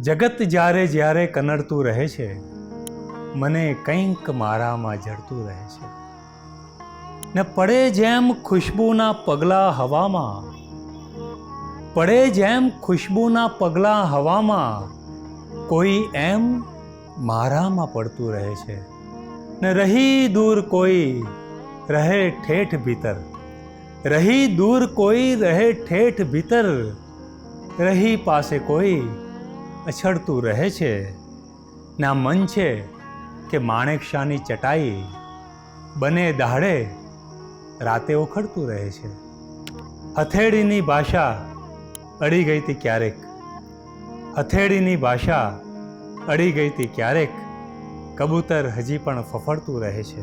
જગત જ્યારે જ્યારે કનડતું રહે છે, મને કંઈક મારામાં જડતું રહે છે. ને પડે જેમ ખુશ્બુના પગલાં હવામાં, પડે જેમ ખુશ્બુના પગલાં હવામાં, કોઈ એમ મારામાં પડતું રહે છે. ને રહી દૂર કોઈ રહે ઠેઠ ભીતર, રહી દૂર કોઈ રહે ઠેઠ ભીતર, રહી પાસે કોઈ અછડતું રહે છે. ના મન છે કે માણેકશાની ચટાઈ, બને દાડે રાતે ઓખડતું રહે છે. હથેળીની ભાષા અડી ગઈ હતી ક્યારેક, હથેળીની ભાષા અડી ગઈ હતી ક્યારેક, કબૂતર હજી પણ ફફડતું રહે છે.